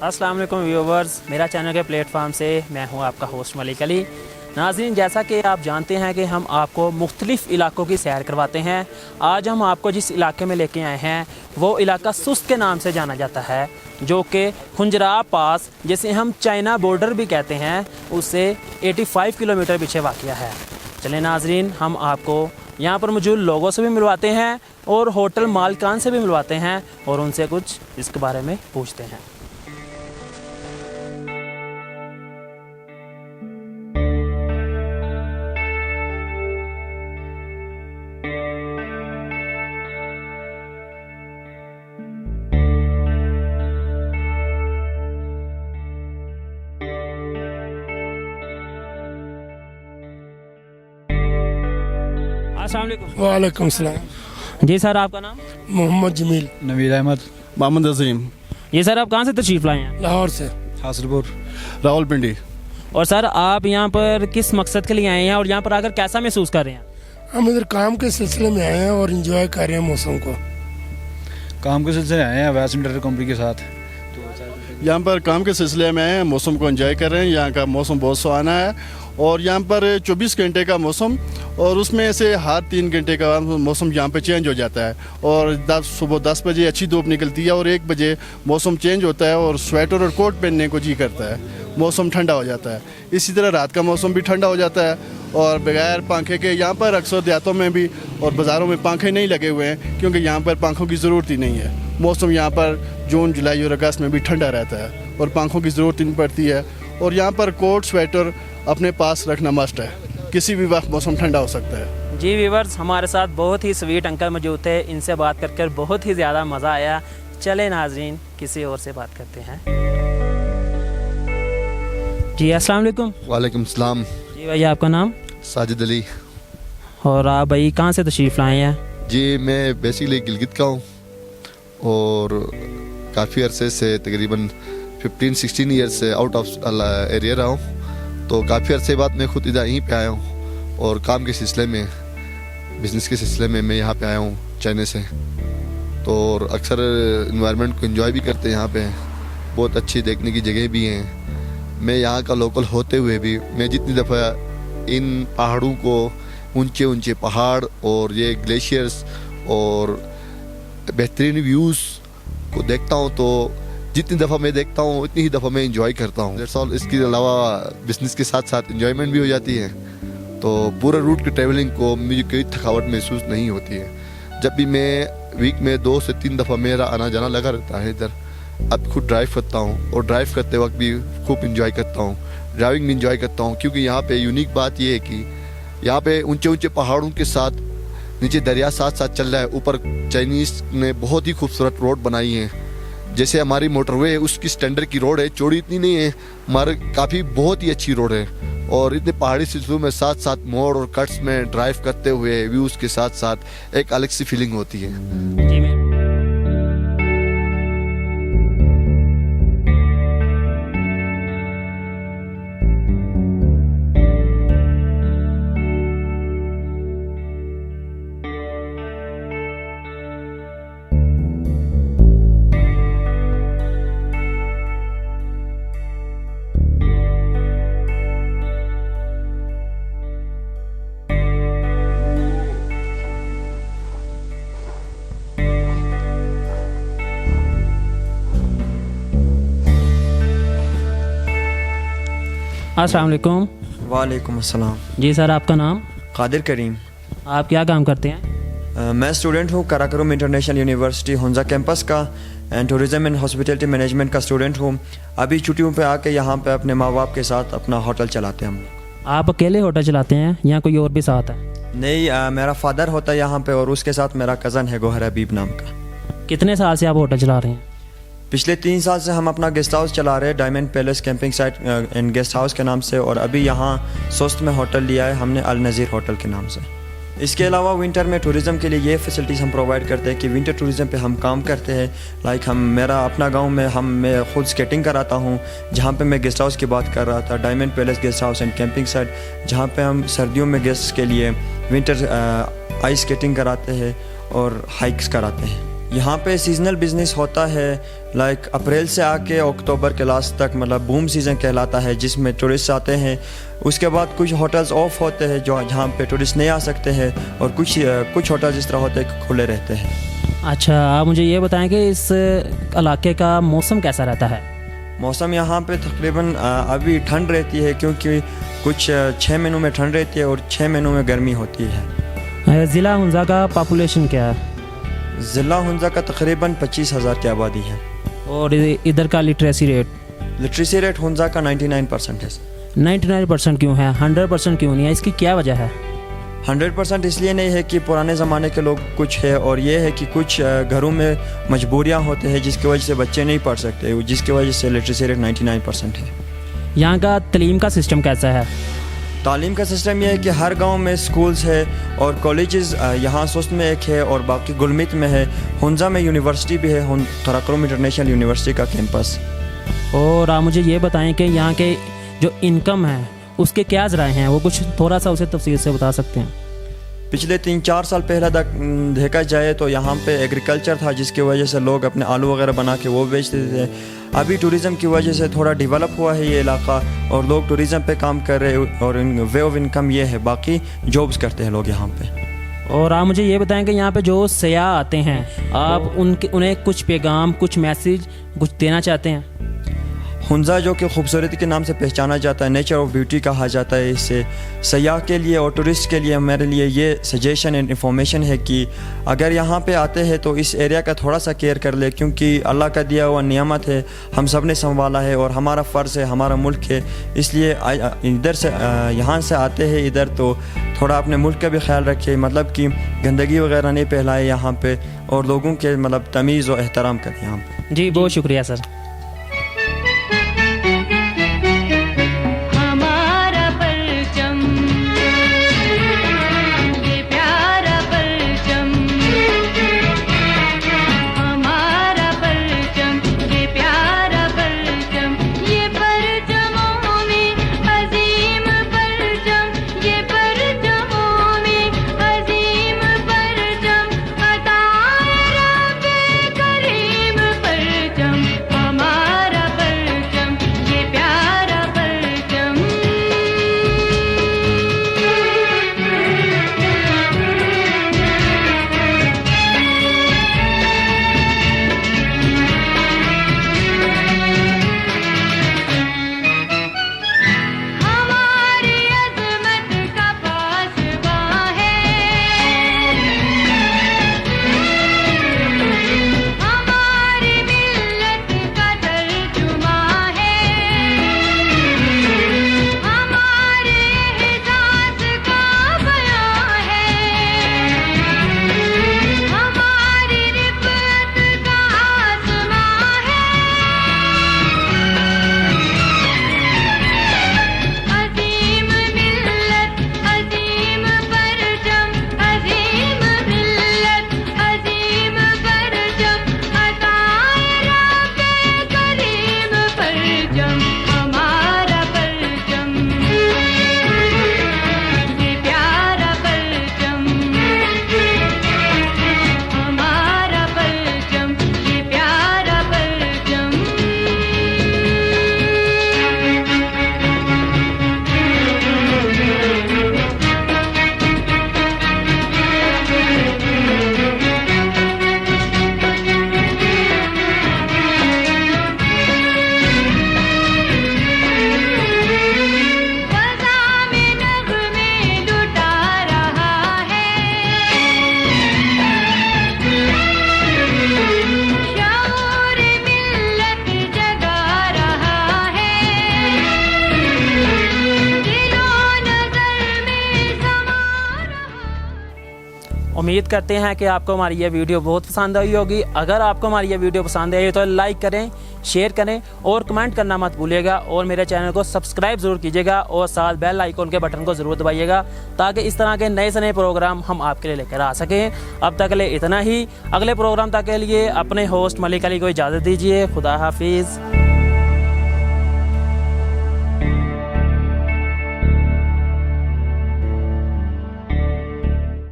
अस्सलाम वालेकुम व्यूवर्स, मेरा चैनल के प्लेटफार्म से मैं हूं आपका होस्ट मलिक अली। नाज़रीन, जैसा कि आप जानते हैं कि हम आपको मुख्तलिफ़ इलाकों की सैर करवाते हैं। आज हम आपको जिस इलाके में लेके आए हैं वो इलाका सुस्त के नाम से जाना जाता है, जो कि खुंजराब पास, जिसे हम चाइना बॉर्डर भी कहते हैं, उससे 85 किलोमीटर पीछे वाक़या है। चलें नाज़रीन, हम आपको यहाँ पर मौजूद लोगों से भी मिलवाते हैं और होटल मालिकान से भी मिलवाते हैं और उनसे कुछ इसके बारे में पूछते हैं। अस्सलाम वालेकुम। वालेकुम सलाम। जी सर, आपका नाम? मोहम्मद जमील, नवीर अहमद, मोहम्मद अजीम, ये सर आप कहाँ से तशरीफ़ लाए हैं? लाहौर से। हासिलपुर। रावलपिंडी। और सर आप यहाँ पर किस मकसद के लिए आए हैं और यहाँ पर आकर कैसा महसूस कर रहे हैं? हम इधर काम के सिलसिले में आए हैं और इंजॉय कर रहे हैं मौसम को। काम के सिलसिले आए हैं वैस्ट इंटर कंपनी के साथ। यहाँ पर काम के सिलसिले में आए हैं, मौसम को एंजॉय कर रहे हैं। यहाँ का मौसम बहुत सुहाना है और यहाँ पर 24 घंटे का मौसम, और उसमें से हर 3 घंटे का मौसम यहाँ पे चेंज हो जाता है। और सुबह 10 बजे अच्छी धूप निकलती है और 1 बजे मौसम चेंज होता है और स्वेटर और कोट पहनने को जी करता है, मौसम ठंडा हो जाता है। इसी तरह रात का मौसम भी ठंडा हो जाता है और बगैर पंखे के यहाँ पर अक्सर देहातों में भी और बाज़ारों में पंखे नहीं लगे हुए हैं, क्योंकि यहाँ पर पंखों की ज़रूरत ही नहीं है। मौसम यहाँ पर जून, जुलाई और अगस्त में भी ठंडा रहता है और पंखों की ज़रूरत नहीं पड़ती है। और यहाँ पर कोट स्वेटर अपने पास रखना मस्ट है, किसी भी वक्त मौसम ठंडा हो सकता है। जी व्यूवर्स, हमारे साथ बहुत ही स्वीट अंकल मौजूद थे, इनसे बात कर बहुत ही ज़्यादा मज़ा आया। चले नाजरीन, किसी और से बात करते हैं। जी अस्सलाम वालेकुम। वालेकुम सलाम। जी भैया, आपका नाम? साजिद अली। और आप भाई कहाँ से तशरीफ़ लाए हैं? जी मैं बेसिकली गिलगित का हूँ और काफ़ी अरसे से तकरीबन 15-16 ईयर्स से आउट ऑफ एरिया रहा हूँ। तो काफ़ी अरसे बाद मैं खुद इधर यहीं पे आया हूँ और काम के सिलसिले में, बिज़नेस के सिलसिले में मैं यहाँ पे आया हूँ चाइना से। तो और अक्सर इन्वायरमेंट को एंजॉय भी करते हैं। यहाँ पे बहुत अच्छी देखने की जगह भी हैं। मैं यहाँ का लोकल होते हुए भी मैं जितनी दफ़ा इन पहाड़ों को, ऊंचे ऊंचे पहाड़ और ये ग्लेशियर्स और बेहतरीन व्यूज़ को देखता हूँ, तो जितनी दफ़ा मैं देखता हूँ उतनी ही दफ़ा मैं इंजॉय करता हूँ। That's all. इसके अलावा बिज़नेस के साथ साथ इंजॉयमेंट भी हो जाती है। तो पूरा रूट की ट्रैवलिंग को मुझे कोई थकावट महसूस नहीं होती है। जब भी मैं वीक में 2 से 3 दफ़ा मेरा आना जाना लगा रहता है इधर। अब खुद ड्राइव करता हूँ और ड्राइव करते वक्त भी खूब इंजॉय करता हूँ, ड्राइविंग भी इंजॉय करता हूँ। क्योंकि यहाँ पे यूनिक बात ये है कि यहाँ पे ऊंचे ऊंचे पहाड़ों के साथ नीचे दरिया साथ साथ चल रहा है। ऊपर चाइनीज़ ने बहुत ही खूबसूरत रोड बनाई है। जैसे हमारी मोटरवे है, उसकी स्टैंडर्ड की रोड है, चौड़ी इतनी नहीं है, हमारे काफ़ी बहुत ही अच्छी रोड है। और इतने पहाड़ी सिलसिलों में साथ साथ मोड़ और कट्स में ड्राइव करते हुए व्यूज़ के साथ साथ एक अलग सी फीलिंग होती है। जी मैं अस्सलाम वालेकुम। वालेकुम अस्सलाम। जी सर, आपका नाम? कादिर करीम। आप क्या काम करते हैं? मैं स्टूडेंट हूँ Karakoram international university Hunza campus का and tourism and hospitality management का स्टूडेंट हूँ। अभी छुट्टियों पे आके यहाँ पे अपने माँ बाप के साथ अपना होटल चलाते हैं हम लोग। आप अकेले होटल चलाते हैं या कोई और भी साथ है? नहीं, मेरा फादर होता है यहाँ पे और उसके साथ मेरा कज़न है गोहर हबीब नाम का। कितने साल से आप होटल चला रहे हैं? पिछले 3 साल से हम अपना गेस्ट हाउस चला रहे हैं, diamond palace camping site and guest house के नाम से। और अभी यहाँ सोस्त में होटल लिया है हमने, अल नज़ीर होटल के नाम से। इसके अलावा विंटर में टूरिज़म के लिए ये फैसिलिटीज़ हम प्रोवाइड करते हैं कि विंटर टूरिज़म पे हम काम करते हैं। लाइक मेरा अपना गांव में मैं खुद स्केटिंग कराता हूँ, जहाँ पे मैं गेस्ट हाउस की बात कर रहा था, diamond palace guest house and camping site, जहाँ पे हम सर्दियों में गेस्ट के लिए विंटर आइस स्केटिंग कराते हैं और हाइक्स कराते हैं। यहाँ पे सीजनल बिजनेस होता है, लाइक अप्रैल से आके अक्टूबर के लास्ट तक, मतलब बूम सीज़न कहलाता है, जिसमें टूरिस्ट आते हैं। उसके बाद कुछ होटल्स ऑफ होते हैं जो जहाँ पे टूरिस्ट नहीं आ सकते हैं, और कुछ होटल्स इस तरह होते हैं कि खुले रहते हैं। अच्छा, आप मुझे ये बताएं कि इस इलाके का मौसम कैसा रहता है? मौसम यहाँ पे तकरीबन अभी ठंड रहती है, क्योंकि कुछ 6 महीनों में ठंड रहती है और 6 महीनों में गर्मी होती है। ज़िला हुंज़ा का पॉपुलेशन क्या है? ज़िला हुंज़ा का तकरीबन 25,000 की आबादी है। और इधर का लिटरेसी रेट? लिटरेसी रेट हुंज़ा का 99% है। 99% क्यों है, 100% क्यों नहीं है? इसकी क्या वजह है? 100% इसलिए नहीं है कि पुराने ज़माने के लोग कुछ है, और ये है कि कुछ घरों में मजबूरियाँ होते हैं जिसकी वजह से बच्चे नहीं पढ़ सकते, जिसकी वजह से लिटरेसी रेट 99% है। यहाँ का तालीम का सिस्टम कैसा है? तालीम का सिस्टम ये है कि हर गांव में स्कूल्स है और कॉलेजेस, यहाँ सुस्त में एक है और बाकी गुलमित में है। हुंज़ा में यूनिवर्सिटी भी है, तराकरुम इंटरनेशनल यूनिवर्सिटी का कैंपस। और आप मुझे ये बताएं कि यहाँ के जो इनकम है उसके क्या ज़राए हैं, वो कुछ थोड़ा सा उसे तफसील से बता सकते हैं? पिछले 3-4 साल पहले तक देखा जाए तो यहाँ पे एग्रीकल्चर था, जिसकी वजह से लोग अपने आलू वगैरह बना के वो बेचते थे। अभी टूरिज़म की वजह से थोड़ा डेवलप हुआ है ये इलाका, और लोग टूरिज़म पे काम कर रहे हैं, और वे ऑफ इनकम ये है, बाकी जॉब्स करते हैं लोग यहाँ पे। और आप मुझे ये बताएं कि यहाँ पे जो सयाह आते हैं, आप उन्हें कुछ पैगाम, कुछ मैसेज कुछ देना चाहते हैं? हुंज़ा जो कि खूबसूरती के नाम से पहचाना जाता है, नेचर ऑफ ब्यूटी कहा जाता है इसे, सयाह के लिए और टूरिस्ट के लिए मेरे लिए ये सजेशन एंड इन्फॉर्मेशन है कि अगर यहाँ पे आते हैं तो इस एरिया का थोड़ा सा केयर कर ले, क्योंकि अल्लाह का दिया हुआ नियामत है, हम सब ने संभाला है और हमारा फ़र्ज़ है, हमारा मुल्क है। इसलिए इधर से यहाँ से आते हैं इधर तो थोड़ा अपने मुल्क का भी ख्याल रखें, मतलब कि गंदगी वगैरह नहीं फैलाए यहाँ पे, और लोगों के मतलब तमीज़ और एहतराम करें यहाँ पे। जी, बहुत शुक्रिया सर। उम्मीद करते हैं कि आपको हमारी ये वीडियो बहुत पसंद आई होगी। अगर आपको हमारी ये वीडियो पसंद आई तो लाइक करें, शेयर करें और कमेंट करना मत भूलिएगा, और मेरे चैनल को सब्सक्राइब ज़रूर कीजिएगा और साथ बेल आइकॉन के बटन को ज़रूर दबाइएगा, ताकि इस तरह के नए से नए प्रोग्राम हम आपके लिए लेकर आ सकें। अब तक के लिए इतना ही। अगले प्रोग्राम तक के लिए अपने होस्ट मलिक अली को इजाज़त दीजिए। खुदा हाफिज़।